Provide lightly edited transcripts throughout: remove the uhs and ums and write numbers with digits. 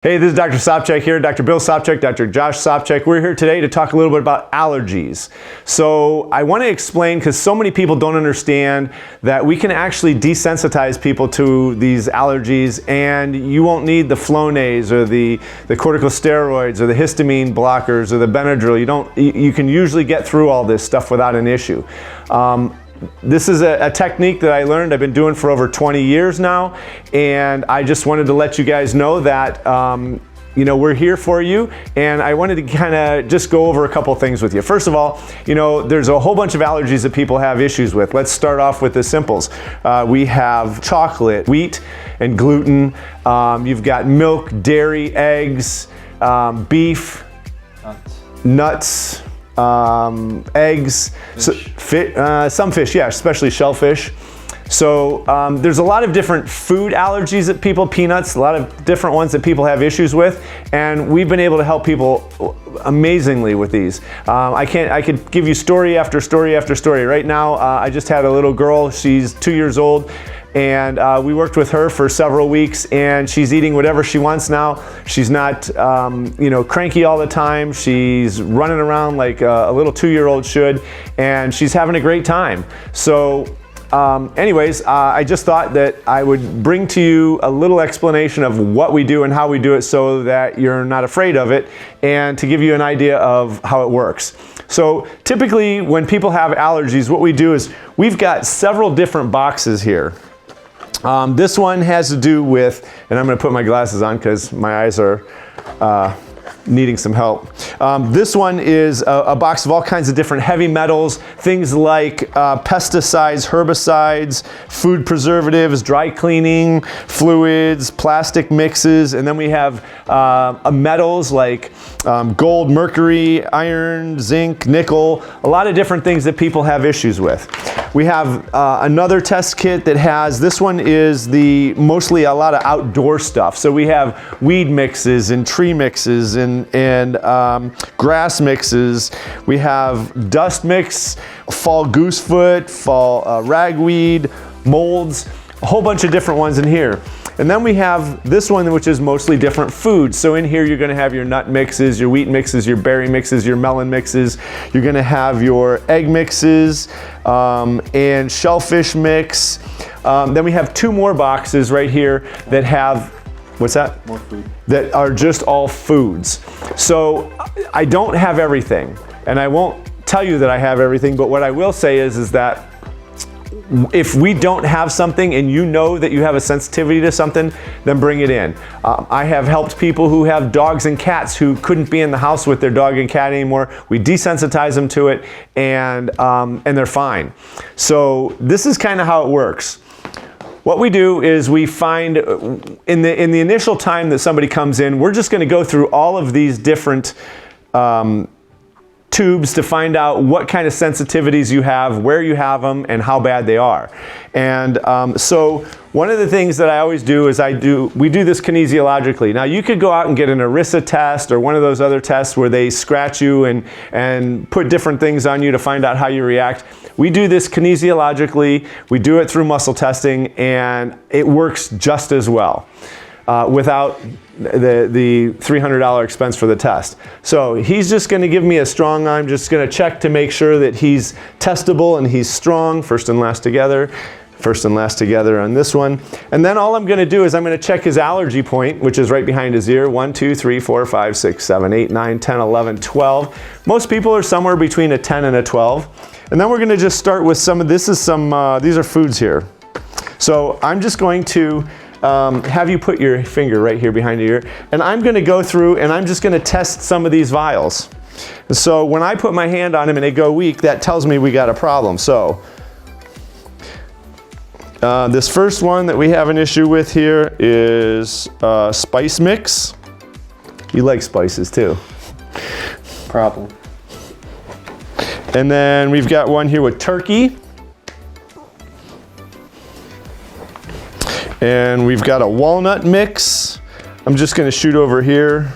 Hey, this is Dr. Sopcich here, Dr. Bill Sopcich, Dr. Josh Sopcich. We're here today to talk a little bit about allergies. So I want to explain, because so many people don't understand, that we can actually desensitize people to these allergies, and you won't need the Flonase or the corticosteroids or the histamine blockers or the Benadryl. You can usually get through all this stuff without an issue. This is a technique that I learned. I've been doing for over 20 years now, and I just wanted to let you guys know that we're here for you, and I wanted to kind of just go over a couple things with you. First of all, there's a whole bunch of allergies that people have issues with. Let's start off with the simples. We have chocolate, wheat, and gluten. You've got milk, dairy, eggs, beef, nuts. Eggs, some fish, yeah, especially shellfish. So there's a lot of different food allergies that people, peanuts, a lot of different ones that people have issues with, and we've been able to help people amazingly with these. I could give you story after story after story. Right now, I just had a little girl, she's 2 years old, and we worked with her for several weeks, and she's eating whatever she wants now. She's not, cranky all the time. She's running around like a little 2-year-old should, and she's having a great time. So I just thought that I would bring to you a little explanation of what we do and how we do it so that you're not afraid of it, and to give you an idea of how it works. So typically when people have allergies, what we do is we've got several different boxes here. This one has to do with, and I'm going to put my glasses on because my eyes are needing some help. This one is a box of all kinds of different heavy metals, things like pesticides, herbicides, food preservatives, dry cleaning, fluids, plastic mixes, and then we have metals like gold, mercury, iron, zinc, nickel, a lot of different things that people have issues with. We have another test kit that has, this one is mostly a lot of outdoor stuff. So we have weed mixes and tree mixes and grass mixes. We have dust mix, fall goosefoot, fall ragweed, molds, a whole bunch of different ones in here. And then we have this one, which is mostly different foods. So in here, you're going to have your nut mixes, your wheat mixes, your berry mixes, your melon mixes. You're going to have your egg mixes and shellfish mix. Then we have 2 more boxes right here that have, what's that? More food. That are just all foods. So I don't have everything, and I won't tell you that I have everything, but what I will say is that if we don't have something and you know that you have a sensitivity to something, then bring it in. I have helped people who have dogs and cats who couldn't be in the house with their dog and cat anymore. We desensitize them to it, and they're fine. So this is kind of how it works. What we do is we find, in the initial time that somebody comes in, we're just going to go through all of these different tubes to find out what kind of sensitivities you have, where you have them, and how bad they are. And so one of the things that I always do is we do this kinesiologically. Now you could go out and get an ERISA test or one of those other tests where they scratch you and put different things on you to find out how you react. We do this kinesiologically, we do it through muscle testing, and it works just as well without the $300 expense for the test. So he's just going to give me a strong arm, just going to check to make sure that he's testable and he's strong, first and last together on this one. And then all I'm going to do is I'm going to check his allergy point, which is right behind his ear. 1, 2, 3, 4, 5, 6, 7, 8, 9, 10, 11, 12. Most people are somewhere between a 10 and a 12. And then we're going to just start with these are foods here. So I'm just going to have you put your finger right here behind your ear, and I'm going to go through and I'm just going to test some of these vials. And so when I put my hand on them and they go weak, that tells me we got a problem. So this first one that we have an issue with here is spice mix. You like spices too. Problem. And then we've got one here with turkey. And we've got a walnut mix. I'm just going to shoot over here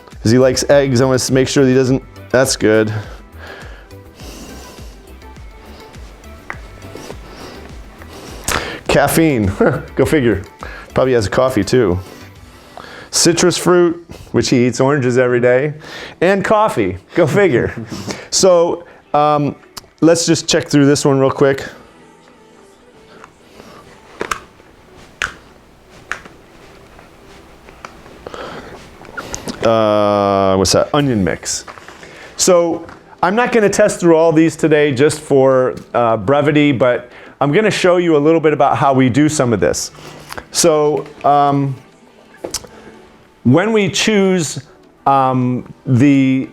because he likes eggs. I want to make sure that he doesn't. That's good. Caffeine. Go figure. Probably has a coffee too. citrus fruit, which he eats oranges every day, and coffee. Go figure. So let's just check through this one real quick. What's that? Onion mix. So I'm not going to test through all these today just for brevity, but I'm going to show you a little bit about how we do some of this. So when we choose the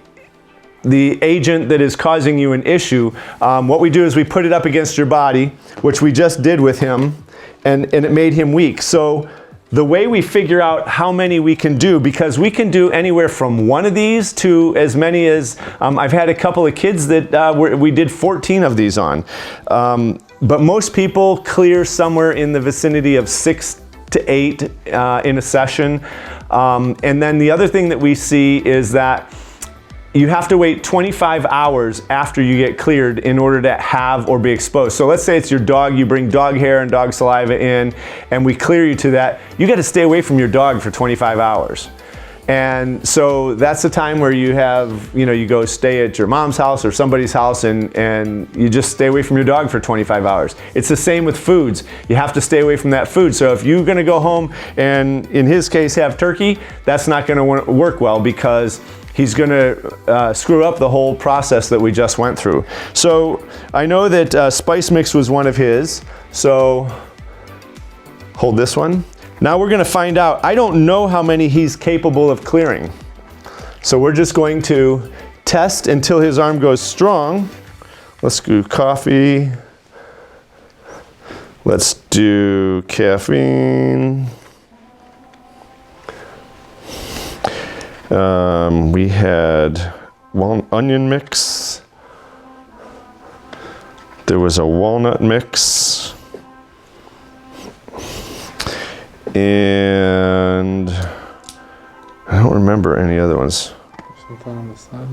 agent that is causing you an issue, what we do is we put it up against your body, which we just did with him, and it made him weak. So the way we figure out how many we can do, because we can do anywhere from one of these to as many as, I've had a couple of kids that we did 14 of these on. But most people clear somewhere in the vicinity of 6 to 8 in a session. And then the other thing that we see is that you have to wait 25 hours after you get cleared in order to have or be exposed. So let's say it's your dog, you bring dog hair and dog saliva in, and we clear you to that. You got to stay away from your dog for 25 hours. And so that's the time where you have, you go stay at your mom's house or somebody's house and you just stay away from your dog for 25 hours. It's the same with foods. You have to stay away from that food. So if you're going to go home and, in his case, have turkey, that's not going to work well because he's going to screw up the whole process that we just went through. So I know that spice mix was one of his. So hold this one. Now we're going to find out. I don't know how many he's capable of clearing. So we're just going to test until his arm goes strong. Let's do coffee. Let's do caffeine. We had onion mix. There was a walnut mix. And I don't remember any other ones. Something on the side.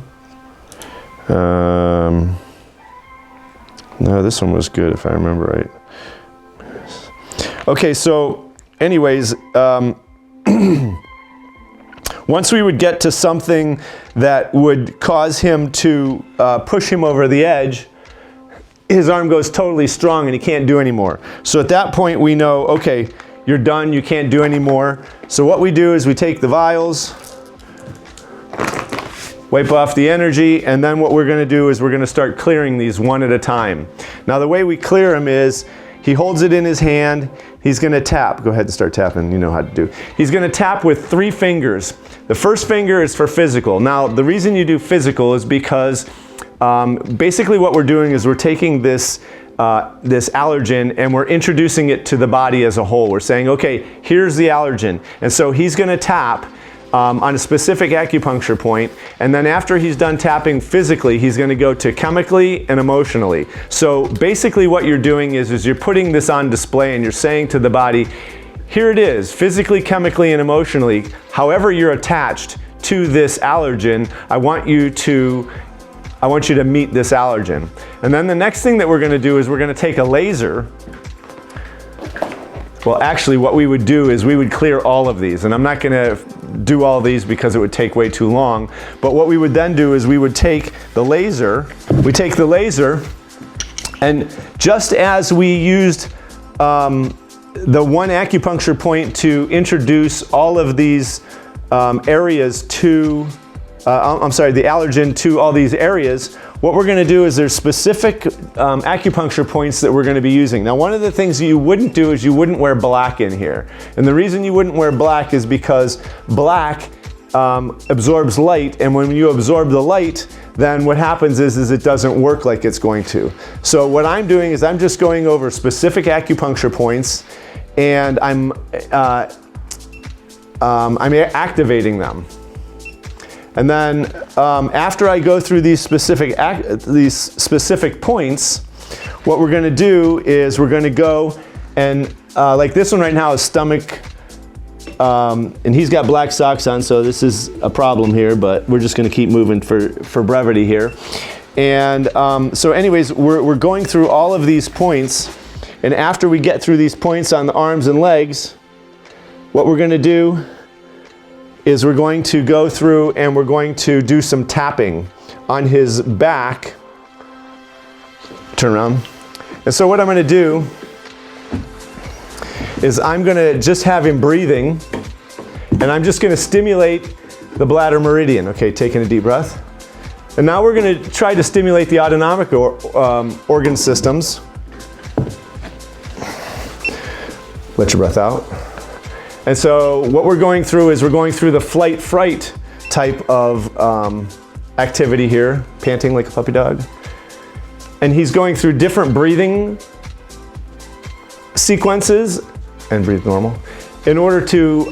No, this one was good if I remember right. Okay, so anyways, once we would get to something that would cause him to push him over the edge, his arm goes totally strong and he can't do anymore. So at that point we know, okay, you're done, you can't do anymore. So what we do is we take the vials, wipe off the energy, and then what we're going to do is we're going to start clearing these one at a time. Now the way we clear them is he holds it in his hand, he's going to tap. Go ahead and start tapping, you know how to do. He's going to tap with 3 fingers. The first finger is for physical. Now the reason you do physical is because basically what we're doing is we're taking this allergen and we're introducing it to the body as a whole. We're saying, okay, here's the allergen. And so he's going to tap on a specific acupuncture point, and then after he's done tapping physically, he's going to go to chemically and emotionally. So basically what you're doing is you're putting this on display and you're saying to the body, here it is, physically, chemically, and emotionally. However you're attached to this allergen, I want you to meet this allergen. And then the next thing that we're going to do is we're going to take a laser. Well, actually what we would do is we would clear all of these, and I'm not going to do all these because it would take way too long, but what we would then do is we would take the laser, and just as we used the one acupuncture point to introduce all of these areas to the allergen to all these areas, what we're going to do is there's specific acupuncture points that we're going to be using. Now, one of the things you wouldn't do is you wouldn't wear black in here. And the reason you wouldn't wear black is because black absorbs light, and when you absorb the light, then what happens is it doesn't work like it's going to. So what I'm doing is I'm just going over specific acupuncture points, and I'm activating them. And then after I go through these specific points, what we're going to do is we're going to go and like this one right now is stomach, and he's got black socks on, so this is a problem here, but we're just going to keep moving for brevity here. And so anyways, we're going through all of these points, and after we get through these points on the arms and legs, what we're going to do is we're going to go through and we're going to do some tapping on his back. Turn around. And so what I'm going to do is I'm going to just have him breathing, and I'm just going to stimulate the bladder meridian. Okay, taking a deep breath. And now we're going to try to stimulate the autonomic organ systems. Let your breath out. And so what we're going through is we're going through the flight-fright type of activity here, panting like a puppy dog. And he's going through different breathing sequences, and breathe normal, in order to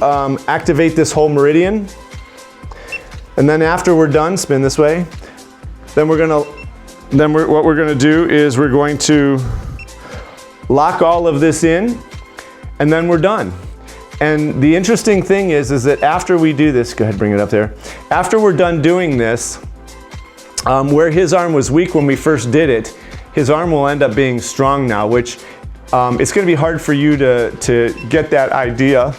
activate this whole meridian. And then after we're done, spin this way, then what we're gonna do is we're going to lock all of this in, and then we're done. And the interesting thing is that after we do this, go ahead, bring it up there. After we're done doing this, where his arm was weak when we first did it, his arm will end up being strong now, which it's going to be hard for you to get that idea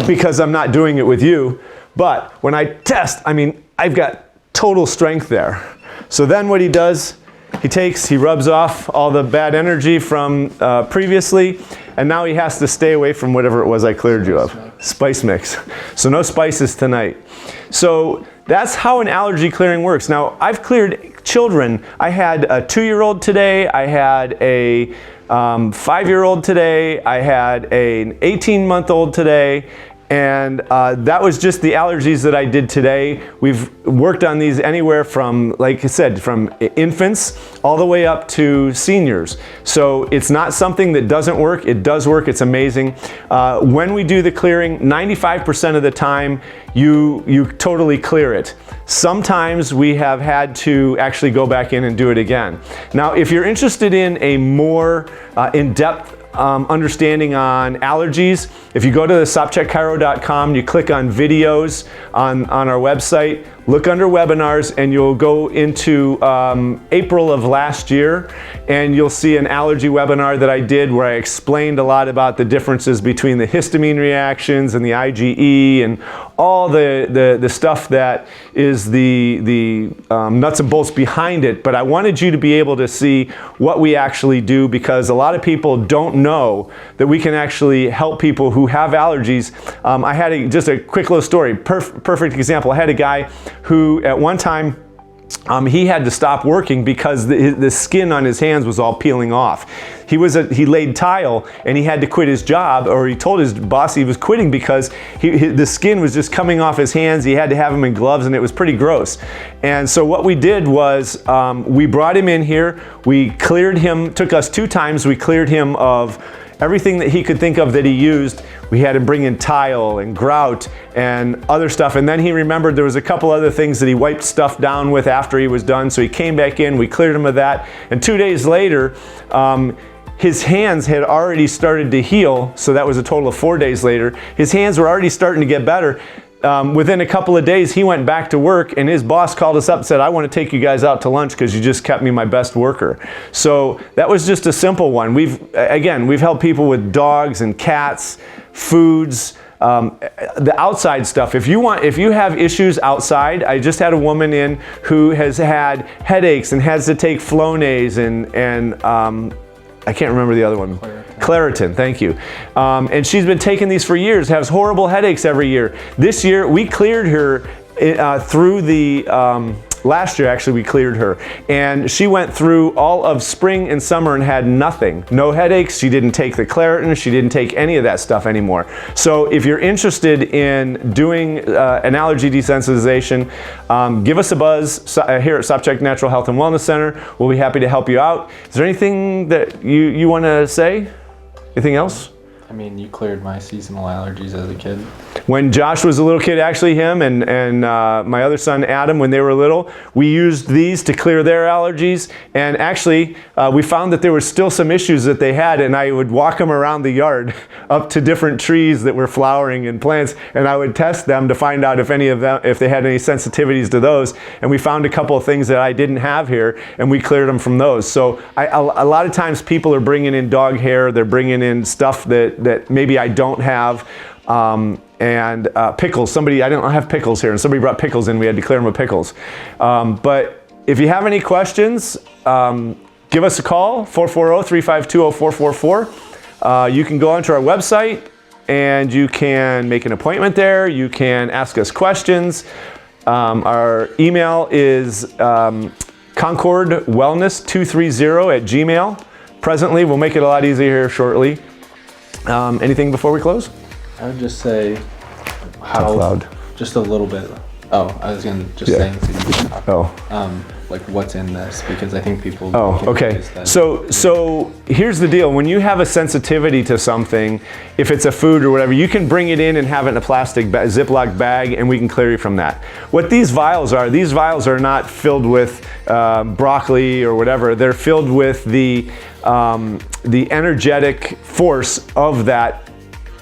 because I'm not doing it with you. But when I test, I mean, I've got total strength there. So then what he does, he rubs off all the bad energy from previously, and now he has to stay away from whatever it was I cleared you of. Spice mix. So no spices tonight. So that's how an allergy clearing works. Now, I've cleared children. I had a 2-year-old today. I had a 5-year-old today. I had an 18-month-old today. And that was just the allergies that I did today. We've worked on these anywhere from, like I said, from infants all the way up to seniors. So it's not something that doesn't work. It does work. It's amazing. When we do the clearing, 95% of the time, you totally clear it. Sometimes we have had to actually go back in and do it again. Now, if you're interested in a more in-depth understanding on allergies, if you go to the sopcheckchiro.com, you click on videos on our website, look under webinars, and you'll go into April of last year, and you'll see an allergy webinar that I did where I explained a lot about the differences between the histamine reactions and the IgE and all the stuff that is the nuts and bolts behind it. But I wanted you to be able to see what we actually do, because a lot of people don't know that we can actually help people who have allergies. I had just a quick little story, perfect example. I had a guy who at one time he had to stop working because the skin on his hands was all peeling off. He laid tile and he had to quit his job, or he told his boss he was quitting because the skin was just coming off his hands. He had to have them in gloves, and it was pretty gross. And so what we did was we brought him in here. We cleared him, took us 2 times. We cleared him of everything that he could think of that he used. We had him bring in tile and grout and other stuff. And then he remembered there was a couple other things that he wiped stuff down with after he was done. So he came back in, we cleared him of that. And 2 days later, his hands had already started to heal. So that was a total of 4 days later. His hands were already starting to get better. Within a couple of days, he went back to work, and his boss called us up and said, "I want to take you guys out to lunch because you just kept me my best worker." So that was just a simple one. We've helped people with dogs and cats, foods, the outside stuff. If you have issues outside, I just had a woman in who has had headaches and has to take Flonase and I can't remember the other one. Claritin, thank you. And she's been taking these for years, has horrible headaches every year. This year, we cleared her through the, last year actually we cleared her. And she went through all of spring and summer and had nothing. No headaches, she didn't take the Claritin, she didn't take any of that stuff anymore. So if you're interested in doing an allergy desensitization, give us a buzz here at SopCheck Natural Health and Wellness Center. We'll be happy to help you out. Is there anything that you want to say? Anything else? I mean, you cleared my seasonal allergies as a kid. When Josh was a little kid, actually him and my other son Adam, when they were little, we used these to clear their allergies. And actually, we found that there were still some issues that they had, and I would walk them around the yard up to different trees that were flowering and plants, and I would test them to find out if they had any sensitivities to those. And we found a couple of things that I didn't have here, and we cleared them from those. So a lot of times people are bringing in dog hair, they're bringing in stuff that maybe I don't have. and pickles. I don't have pickles here, and somebody brought pickles in. We had to clear them with pickles. But if you have any questions, give us a call, 440-352-0444. You can go onto our website and you can make an appointment there. You can ask us questions. Our email is concordwellness230@gmail. Presently, we'll make it a lot easier here shortly. Anything before we close? I would just say How loud? just a little bit. Oh, I was gonna just saying so you can talk. Oh. Like what's in this, because I think people. Oh, okay. confuse that. So here's the deal. When you have a sensitivity to something, if it's a food or whatever, you can bring it in and have it in a plastic Ziploc bag, and we can clear you from that. What these vials are not filled with broccoli or whatever. They're filled with the energetic force of that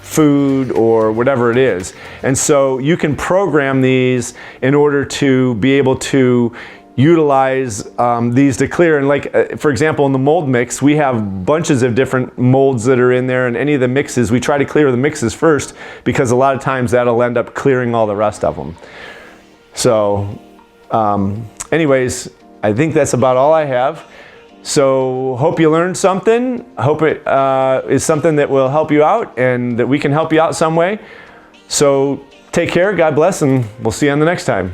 food or whatever it is. And so you can program these in order to be able to utilize these to clear. And like, for example, in the mold mix, we have bunches of different molds that are in there, and any of the mixes, we try to clear the mixes first, because a lot of times that'll end up clearing all the rest of them. So anyways, I think that's about all I have. So hope you learned something. Hope it is something that will help you out and that we can help you out some way. So take care, God bless, and we'll see you on the next time.